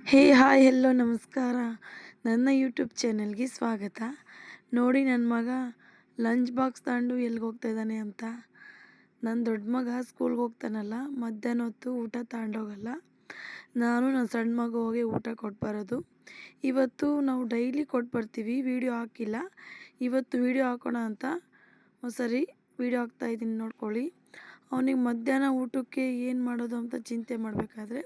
Hi hello ನಮಸ್ಕಾರ. ನನ್ನ YouTube ಚಾನೆಲ್ಗೆ ಸ್ವಾಗತ. ನೋಡಿ ನನ್ನ ಮಗ ಲಂಚ್ ಬಾಕ್ಸ್ ತಗೊಂಡು ಎಲ್ಲಿಗೆ ಹೋಗ್ತಾ ಇದ್ದಾನೆ ಅಂತ. ನನ್ನ ದೊಡ್ಡ ಮಗ ಸ್ಕೂಲ್ಗೆ ಹೋಗ್ತಾನಲ್ಲ, ಮಧ್ಯಾಹ್ನ ಹೊತ್ತು ಊಟ ತಗೊಂಡೋಗಲ್ಲ. ನಾನು ನನ್ನ ಸಣ್ಣ ಮಗ ಹೋಗಿ ಊಟ ಕೊಟ್ಬರೋದು. ಇವತ್ತು ನಾವು ಡೈಲಿ ಕೊಟ್ಬರ್ತೀವಿ, ವೀಡಿಯೋ ಹಾಕಿಲ್ಲ. ಇವತ್ತು ವೀಡಿಯೋ ಹಾಕೋಣ ಅಂತ ಒಂದ್ಸರಿ ವೀಡಿಯೋ ಹಾಕ್ತಾಯಿದ್ದೀನಿ, ನೋಡ್ಕೊಳ್ಳಿ. ಅವನಿಗೆ ಮಧ್ಯಾಹ್ನ ಊಟಕ್ಕೆ ಏನು ಮಾಡೋದು ಅಂತ ಚಿಂತೆ ಮಾಡಬೇಕಾದ್ರೆ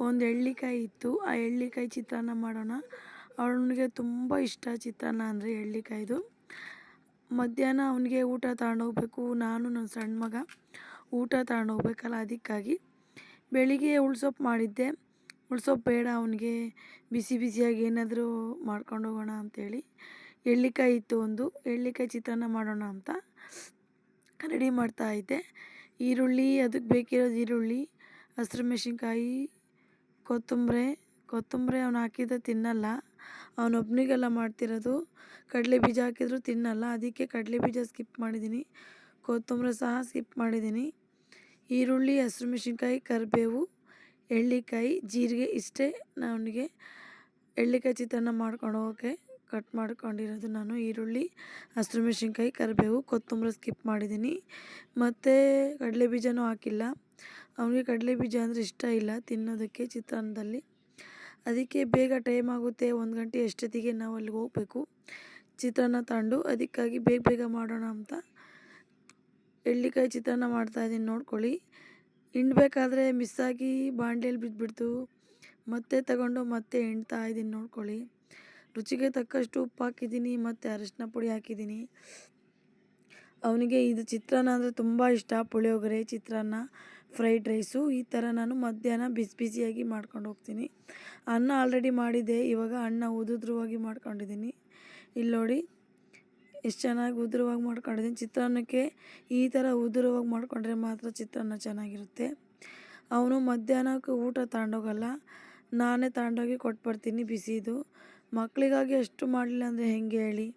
ಒಂದು ಎಳ್ಳಿಕಾಯಿ ಇತ್ತು. ಆ ಎಳ್ಳಿಕಾಯಿ ಚಿತ್ರಾನ್ನ ಮಾಡೋಣ. ಅವನಿಗೆ ತುಂಬ ಇಷ್ಟ ಚಿತ್ರಾನ್ನ ಅಂದರೆ ಎಳ್ಳಿಕಾಯ್ದು. ಮಧ್ಯಾಹ್ನ ಅವನಿಗೆ ಊಟ ತಗೊಂಡೋಗ್ಬೇಕು, ನಾನು ನನ್ನ ಸಣ್ಣ ಮಗ ಊಟ ತಗೊಂಡೋಗ್ಬೇಕಲ್ಲ, ಅದಕ್ಕಾಗಿ ಬೆಳಿಗ್ಗೆ ಉಳ್ಸೊಪ್ಪು ಮಾಡಿದ್ದೆ. ಉಳ್ಸೊಪ್ಪು ಬೇಡ ಅವನಿಗೆ, ಬಿಸಿ ಬಿಸಿಯಾಗಿ ಏನಾದರೂ ಮಾಡ್ಕೊಂಡು ಹೋಗೋಣ ಅಂಥೇಳಿ ಎಳ್ಳಿಕಾಯಿ ಇತ್ತು, ಒಂದು ಎಳ್ಳಿಕಾಯಿ ಚಿತ್ರಾನ್ನ ಮಾಡೋಣ ಅಂತ ರೆಡಿ ಮಾಡ್ತಾಯಿದ್ದೆ. ಈರುಳ್ಳಿ, ಅದಕ್ಕೆ ಬೇಕಿರೋದು ಈರುಳ್ಳಿ, ಹಸಿರು ಮೆಣಸಿನ್ಕಾಯಿ, ಕೊತ್ತಂಬರಿ ಅವನು ಹಾಕಿದ್ರೆ ತಿನ್ನಲ್ಲ. ಅವನೊಬ್ಬನಿಗೆಲ್ಲ ಮಾಡ್ತಿರೋದು. ಕಡಲೆ ಬೀಜ ಹಾಕಿದ್ರು ತಿನ್ನಲ್ಲ, ಅದಕ್ಕೆ ಕಡಲೆ ಬೀಜ ಸ್ಕಿಪ್ ಮಾಡಿದ್ದೀನಿ. ಕೊತ್ತಂಬರಿ ಸಹ ಸ್ಕಿಪ್ ಮಾಡಿದ್ದೀನಿ. ಈರುಳ್ಳಿ, ಹಸಿರು ಮೆಣಸಿನ್ಕಾಯಿ, ಕರಿಬೇವು, ಎಳ್ಳಿಕಾಯಿ, ಜೀರಿಗೆ, ಇಷ್ಟೇ ಅವನಿಗೆ ಎಳ್ಳಿಕಾಯಿ ಚಿತ್ರಾನ್ನ ಮಾಡ್ಕೊಂಡು ಹೋಗೋಕ್ಕೆ ಕಟ್ ಮಾಡ್ಕೊಂಡಿರೋದು ನಾನು. ಈರುಳ್ಳಿ, ಹಸಿರು ಮೆಣಸಿನ್ಕಾಯಿ, ಕರಿಬೇವು, ಕೊತ್ತಂಬರಿ ಸ್ಕಿಪ್ ಮಾಡಿದ್ದೀನಿ. ಮತ್ತು ಕಡಲೆ ಬೀಜನೂ ಹಾಕಿಲ್ಲ. ಅವನಿಗೆ ಕಡಲೆ ಬೀಜ ಅಂದರೆ ಇಷ್ಟ ಇಲ್ಲ ತಿನ್ನೋದಕ್ಕೆ ಚಿತ್ರಾನ್ನದಲ್ಲಿ. ಅದಕ್ಕೆ ಬೇಗ ಟೈಮ್ ಆಗುತ್ತೆ, 1 ಗಂಟೆ ಅಷ್ಟೊತ್ತಿಗೆ ನಾವು ಅಲ್ಲಿಗೆ ಹೋಗಬೇಕು ಚಿತ್ರಾನ್ನ ತಗೊಂಡು. ಅದಕ್ಕಾಗಿ ಬೇಗ ಬೇಗ ಮಾಡೋಣ ಅಂತ ಎಳ್ಳಿಕಾಯಿ ಚಿತ್ರಾನ್ನ ಮಾಡ್ತಾಯಿದ್ದೀನಿ, ನೋಡ್ಕೊಳ್ಳಿ. ಹಿಂಡಬೇಕಾದ್ರೆ ಮಿಸ್ಸಾಗಿ ಬಾಣಲೆಯಲ್ಲಿ ಬಿದ್ದುಬಿಡ್ತು, ಮತ್ತೆ ತಗೊಂಡು ಮತ್ತೆ ಹಿಂಡ್ತಾಯಿದ್ದೀನಿ, ನೋಡ್ಕೊಳ್ಳಿ. ರುಚಿಗೆ ತಕ್ಕಷ್ಟು ಉಪ್ಪು ಹಾಕಿದ್ದೀನಿ, ಮತ್ತು ಅರಿಶಿನ ಪುಡಿ ಹಾಕಿದ್ದೀನಿ. ಅವನಿಗೆ ಇದು ಚಿತ್ರಾನ್ನ ಅಂದರೆ ತುಂಬ ಇಷ್ಟ. ಪುಳಿಯೋಗರೆ, ಚಿತ್ರಾನ್ನ, ಫ್ರೈಡ್ ರೈಸು, ಈ ಥರ ನಾನು ಮಧ್ಯಾಹ್ನ ಬಿಸಿ ಬಿಸಿಯಾಗಿ ಮಾಡ್ಕೊಂಡು ಹೋಗ್ತೀನಿ. ಅನ್ನ ಆಲ್ರೆಡಿ ಮಾಡಿದ್ದೆ, ಇವಾಗ ಅನ್ನ ಉದುರುದ್ರವಾಗಿ ಮಾಡ್ಕೊಂಡಿದ್ದೀನಿ. ಇಲ್ಲಿ ನೋಡಿ ಎಷ್ಟು ಚೆನ್ನಾಗಿ ಉದುರುವಾಗಿ ಮಾಡ್ಕೊಂಡಿದ್ದೀನಿ. ಚಿತ್ರಾನ್ನಕ್ಕೆ ಈ ಥರ ಉದುರುವಾಗಿ ಮಾಡ್ಕೊಂಡ್ರೆ ಮಾತ್ರ ಚಿತ್ರಾನ್ನ ಚೆನ್ನಾಗಿರುತ್ತೆ. ಅವನು ಮಧ್ಯಾಹ್ನಕ್ಕೆ ಊಟ ತಗೊಂಡೋಗಲ್ಲ, ನಾನೇ ತಗೊಂಡೋಗಿ ಕೊಟ್ಬರ್ತೀನಿ ಬಿಸಿದು. ಮಕ್ಕಳಿಗಾಗಿ ಅಷ್ಟು ಮಾಡಲಿಲ್ಲ ಅಂದರೆ ಹೆಂಗೆ ಹೇಳಿ.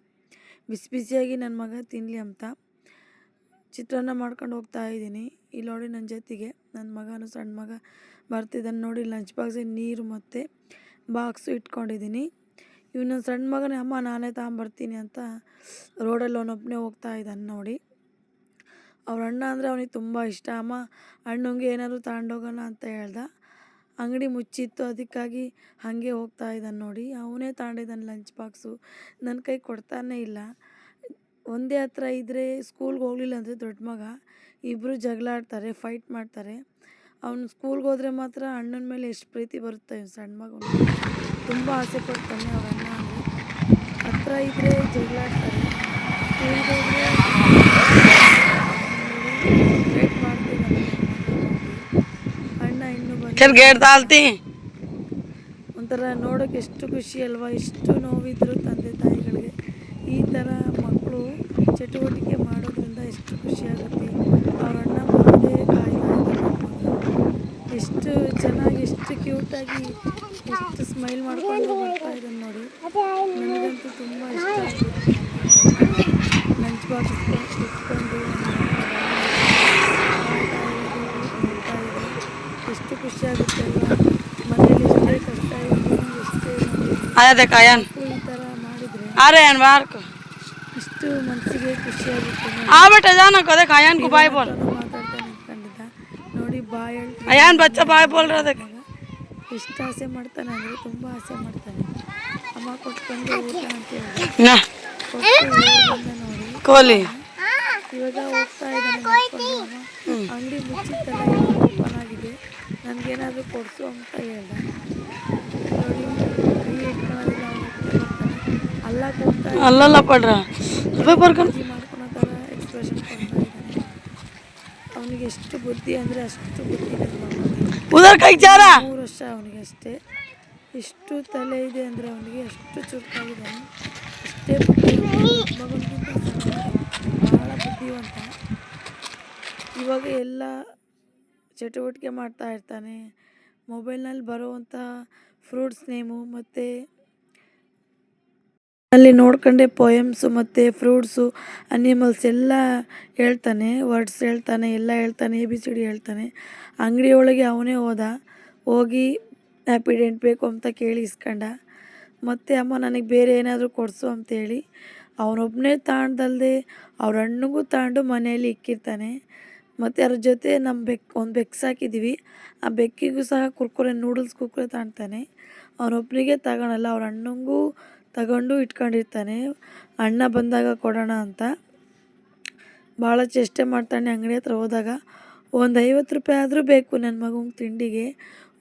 ಬಿಸಿ ಬಿಸಿಯಾಗಿ ನನ್ನ ಮಗ ತಿನ್ನಲಿ ಅಂತ ಚಿತ್ರಾನ್ನ ಮಾಡ್ಕೊಂಡು ಹೋಗ್ತಾಯಿದ್ದೀನಿ. ಇಲ್ಲಿ ನೋಡಿ ನನ್ನ ಜೊತೆಗೆ ನನ್ನ ಮಗನೂ, ಸಣ್ಣ ಮಗ ಬರ್ತಿದ್ದಾನೆ ನೋಡಿ. ಲಂಚ್ ಬಾಕ್ಸಿಗೆ ನೀರು ಮತ್ತು ಬಾಕ್ಸು ಇಟ್ಕೊಂಡಿದ್ದೀನಿ. ಇವನು ಸಣ್ಣ ಮಗನೇ, ಅಮ್ಮ ನಾನೇ ತಗೊಂಬರ್ತೀನಿ ಅಂತ ರೋಡಲ್ಲಿ ಅವನೊಬ್ಬನೇ ಹೋಗ್ತಾ ಇದ್ದಾನೆ ನೋಡಿ. ಅವ್ರ ಅಣ್ಣ ಅಂದರೆ ಅವನಿಗೆ ತುಂಬ ಇಷ್ಟ. ಅಮ್ಮ ಅಣ್ಣಂಗೆ ಏನಾದರೂ ತಗೊಂಡೋಗೋಣ ಅಂತ ಹೇಳ್ದ. ಅಂಗಡಿ ಮುಚ್ಚಿತ್ತು, ಅದಕ್ಕಾಗಿ ಹಾಗೆ ಹೋಗ್ತಾ ಇದ್ದಾನೆ ನೋಡಿ. ಅವನೇ ತಗೊಂಡಿದ್ದಾನೆ ಲಂಚ್ ಬಾಕ್ಸು, ನನ್ನ ಕೈ ಕೊಡ್ತಾನೇ ಇಲ್ಲ. ಒಂದೇ ಹತ್ರ ಇದ್ದರೆ ಸ್ಕೂಲ್ಗೆ ಹೋಗಲಿಲ್ಲ ಅಂದರೆ ದೊಡ್ಡ ಮಗ ಇಬ್ಬರು ಜಗಳ ಆಡ್ತಾರೆ, ಫೈಟ್ ಮಾಡ್ತಾರೆ. ಅವನು ಸ್ಕೂಲ್ಗೆ ಹೋದರೆ ಮಾತ್ರ ಅಣ್ಣನ ಮೇಲೆ ಎಷ್ಟು ಪ್ರೀತಿ ಬರುತ್ತೆ. ಸಣ್ಣ ಮಗ ತುಂಬ ಆಸೆ ಪಡ್ತಾನೆ ಅವ್ರ ಅಣ್ಣ ಅಂದರೆ. ಹತ್ರ ಇದ್ದರೆ ಜಗಳ ಆಡ್ತಾರೆ, ಸ್ಕೂಲ್ಗೆ ಹೋದರೆ ವೇಟ್ ಮಾಡ್ತಿದ್ದಾನೆ ಅಣ್ಣ ಇನ್ನೂ ಬಂದು. ಒಂಥರ ನೋಡೋಕೆ ಎಷ್ಟು ಖುಷಿ ಅಲ್ವಾ. ಎಷ್ಟು ನೋವಿದ್ರು ತಂದೆ ತಾಯಿಗಳಿಗೆ ಈ ಥರ ಮಕ್ಕಳು ಚಟುವಟಿಕೆ ಮಾಡೋದ್ರಿಂದ ಎಷ್ಟು ಖುಷಿಯಾಗುತ್ತೆ. ಅವ್ರ ಅಣ್ಣ ಬರೋದೇ ಕಾಯ್ತಾ ಇದ್ದಾರೆ. ಎಷ್ಟು ಚೆನ್ನಾಗಿ, ಎಷ್ಟು ಕ್ಯೂಟಾಗಿ, ಎಷ್ಟು ಸ್ಮೈಲ್ ಮಾಡ್ಕೊಂಡು ಬರ್ತಾ ಇದ್ದಾನೆ ನೋಡಿ. ನನಗಂತೂ ತುಂಬ ಇಷ್ಟ ಆಗುತ್ತೆ. ಲಂಚ್ ಬಾಕ್ಸ್ ಇಟ್ಕೊಂಡು ಎಷ್ಟು ಖುಷಿಯಾಗುತ್ತೆ ಅಲ್ವಾ. ಮನೇಲಿ ಎಷ್ಟೇ ಕಷ್ಟ ಇದ್ದೀನಿ, ಎಷ್ಟೇ ಈ ಥರ ಮಾಡಿದರೆ ಇಷ್ಟು ಮನಸ್ಸಿಗೆ ಖುಷಿಯಾಗುತ್ತೆ. ಮಾತಾಡ್ತಾ ನಿಂತ್ಕೊಂಡಿದ್ದ ನೋಡಿ, ಬಾಯ್ ಹೇಳ್ತಾನೆ. ಎಷ್ಟು ಆಸೆ ಮಾಡ್ತಾನೆ ಅಂದರೆ ತುಂಬ ಆಸೆ ಮಾಡ್ತಾನೆ. ಅಮ್ಮ ಕೊಟ್ಕೊಂಡು ಊಟ ಅಂತ ಹೇಳಿ ನೋಡಿ. ಇವಾಗ ಹೋಗ್ತಾ ಇದ್ದಾನೆ. ಅಂಗಡಿ ಮುಚ್ಚಿತ್ತಲ್ಲ, ಇವಾಗ ಓಪನ್ ಆಗಿದೆ, ನನಗೇನಾದರೂ ಕೊಡಿಸು ಅಂತ ಹೇಳ್ದ ನೋಡಿ. ಕೈ ಇಟ್ಕೊಳ್ಳೋದಿಲ್ಲ, ಅಲ್ಲ ಕೊಡ್ತಾ ಮಾಡ್ಕೊಳೋ ಥರ ಎಕ್ಸ್ಪ್ರೆಷನ್ ಕೊಡ್ತಾ ಇದ್ದಾನೆ. ಅವನಿಗೆ ಎಷ್ಟು ಬುದ್ಧಿ ಅಂದರೆ ಅಷ್ಟು ಬುದ್ಧಿ. 3 ವರ್ಷ ಅವನಿಗೆ ಅಷ್ಟೇ. ಎಷ್ಟು ತಲೆ ಇದೆ ಅಂದರೆ ಅವನಿಗೆ ಅಷ್ಟು ಚುರುಕಾಗಿದ್ದಾನೆ. ಅಷ್ಟೇ ಬುದ್ಧಿ, ಮಗನಿಗಿಂತ ಭಾಳ ಬುದ್ಧಿವಂತ. ಇವಾಗ ಎಲ್ಲ ಚಟುವಟಿಕೆ ಮಾಡ್ತಾ ಇರ್ತಾನೆ. ಮೊಬೈಲ್ನಲ್ಲಿ ಬರುವಂಥ ಫ್ರೂಟ್ಸ್ ನೇಮು ಮತ್ತು ಅಲ್ಲಿ ನೋಡ್ಕೊಂಡೆ ಪೋಯಮ್ಸು ಮತ್ತು ಫ್ರೂಟ್ಸು, ಅನಿಮಲ್ಸ್ ಎಲ್ಲ ಹೇಳ್ತಾನೆ, ವರ್ಡ್ಸ್ ಹೇಳ್ತಾನೆ, ಎಲ್ಲ ಹೇಳ್ತಾನೆ, ABCD ಹೇಳ್ತಾನೆ. ಅಂಗಡಿ ಒಳಗೆ ಅವನೇ ಹೋಗಿ ಹ್ಯಾಪಿಡೆಂಟ್ ಬೇಕು ಅಂತ ಕೇಳಿ ಇಸ್ಕೊಂಡ. ಮತ್ತು ಅಮ್ಮ ನನಗೆ ಬೇರೆ ಏನಾದರೂ ಕೊಡಿಸು ಅಂತೇಳಿ ಅವನೊಬ್ಬನೇ ತಾಂಡ್ದಲ್ದೆ ಅವ್ರ ಅಣ್ಣಗೂ ತಾಂಡು ಮನೆಯಲ್ಲಿ ಇಕ್ಕಿರ್ತಾನೆ. ಮತ್ತು ಅದ್ರ ಜೊತೆ ನಮ್ಮ ಒಂದು ಬೆಕ್ಕು ಸಾಕಿದ್ದೀವಿ. ಆ ಬೆಕ್ಕಿಗೂ ಸಹ ಕುರ್ಕುರೆ ನೂಡಲ್ಸ್ ಕುರ್ಕುರೆ ತಾಣ್ತಾನೆ. ಅವನೊಬ್ಬನಿಗೆ ತಗೊಳಲ್ಲ, ಅವ್ರ ಅಣ್ಣಂಗೂ ತಗೊಂಡು ಇಟ್ಕೊಂಡಿರ್ತಾನೆ ಅಣ್ಣ ಬಂದಾಗ ಕೊಡೋಣ ಅಂತ. ಭಾಳ ಚೇಷ್ಟೆ ಮಾಡ್ತಾನೆ ಅಂಗಡಿ ಹತ್ರ ಹೋದಾಗ. ಒಂದು 50 ರೂಪಾಯಿ ಆದರೂ ಬೇಕು ನನ್ನ ಮಗಂಗೆ ತಿಂಡಿಗೆ.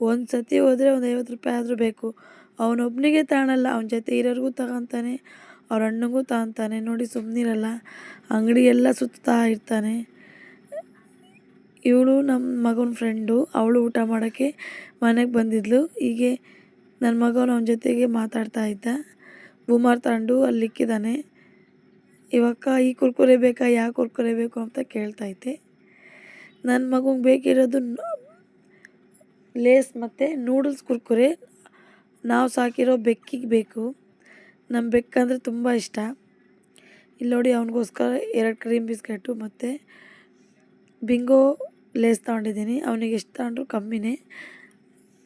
ಒಂದು ಸತಿ ಹೋದರೆ ಒಂದು 50 ರೂಪಾಯಿ ಆದರೂ ಬೇಕು. ಅವನೊಬ್ಬನಿಗೆ ತಾಣಲ್ಲ, ಅವನ ಜೊತೆ ಇರೋರಿಗೂ ತಗೊತಾನೆ, ಅವ್ರ ಅಣ್ಣಂಗೂ ತಗೊತಾನೆ. ನೋಡಿ ಸುಮ್ಮನಿರಲ್ಲ, ಅಂಗಡಿ ಎಲ್ಲ ಸುತ್ತಾ ಇರ್ತಾನೆ. ಇವಳು ನಮ್ಮ ಮಗನ ಫ್ರೆಂಡು, ಅವಳು ಊಟ ಮಾಡೋಕ್ಕೆ ಮನೆಗೆ ಬಂದಿದ್ಲು. ಹೀಗೆ ನನ್ನ ಮಗನು ಅವನ ಜೊತೆಗೆ ಮಾತಾಡ್ತಾ ಇದ್ದ. ಬೂಮರ್ ತಗೊಂಡು ಅಲ್ಲಿ ಇಕ್ಕಿದ್ದಾನೆ. ಇವಾಗ ಈ ಕುರ್ಕುರೆ ಬೇಕಾ, ಯಾವ ಕುರ್ಕುರೆ ಬೇಕು ಅಂತ ಕೇಳ್ತೈತೆ. ನನ್ನ ಮಗಂಗೆ ಬೇಕಿರೋದು ಲೇಸ್ ಮತ್ತು ನೂಡಲ್ಸ್ ಕುರ್ಕುರೆ. ನಾವು ಸಾಕಿರೋ ಬೆಕ್ಕಿಗೆ ಬೇಕು. ನಮ್ಮ ಬೆಕ್ಕಂದರೆ ತುಂಬ ಇಷ್ಟ. ಇಲ್ಲಿ ನೋಡಿ ಅವನಿಗೋಸ್ಕರ 2 ಕ್ರೀಮ್ ಬಿಸ್ಕೆಟು ಮತ್ತು ಬಿಂಗೋ ಲೇಸ್ ತೊಗೊಂಡಿದ್ದೀನಿ. ಅವನಿಗೆ ಎಷ್ಟು ತಗೊಂಡ್ರು ಕಮ್ಮಿನೇ.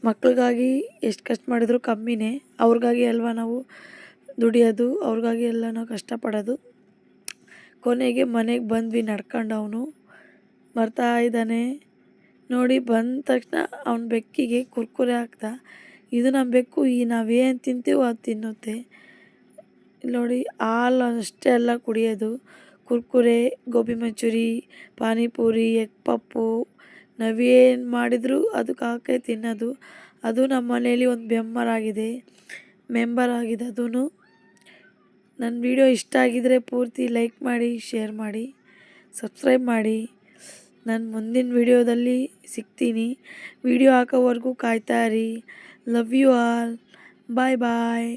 ಮಕ್ಳಿಗಾಗಿ ಎಷ್ಟು ಕಷ್ಟ ಮಾಡಿದ್ರು ಕಮ್ಮಿನೇ. ಅವ್ರಿಗಾಗಿ ಅಲ್ವಾ ನಾವು ದುಡಿಯೋದು, ಅವ್ರಿಗಾಗಿ ಎಲ್ಲ ನಾವು ಕಷ್ಟಪಡೋದು. ಕೊನೆಗೆ ಮನೆಗೆ ಬಂದ್ವಿ ನಡ್ಕೊಂಡು. ಅವನು ಬರ್ತಾ ಇದ್ದಾನೆ ನೋಡಿ. ಬಂದ ತಕ್ಷಣ ಅವನ ಬೆಕ್ಕಿಗೆ ಕುರ್ಕುರೆ ಹಾಕ್ದ. ಇದು ನಮ್ಮ ಬೆಕ್ಕು ನಾವೇನು ತಿಂತೀವೋ ಅದು ತಿನ್ನುತ್ತೆ. ನೋಡಿ ಹಾಲು ಅಷ್ಟೇ ಅಲ್ಲ ಕುಡಿಯೋದು, ಕುರ್ಕುರೆ, ಗೋಬಿ ಮಂಚೂರಿ, ಪಾನಿಪೂರಿ, ಎಗ್ ಪಪ್ಪು ನಾವೇನು ಮಾಡಿದರೂ ಅದಕ್ಕೆ ಹಾಕೇ ತಿನ್ನೋದು. ಅದು ನಮ್ಮ ಮನೆಯಲ್ಲಿ ಒಂದು ಮೆಂಬರ್ ಆಗಿದೆ ಅದೂ. ನನ್ನ ವಿಡಿಯೋ ಇಷ್ಟ ಆಗಿದರೆ ಪೂರ್ತಿ ಲೈಕ್ ಮಾಡಿ, ಶೇರ್ ಮಾಡಿ, ಸಬ್ಸ್ಕ್ರೈಬ್ ಮಾಡಿ. ನಾನು ಮುಂದಿನ ವಿಡಿಯೋದಲ್ಲಿ ಸಿಗ್ತೀನಿ. ವಿಡಿಯೋ ಹಾಕೋವರೆಗೂ ಕಾಯ್ತಾ ಇರಿ. Love you all. Bye bye.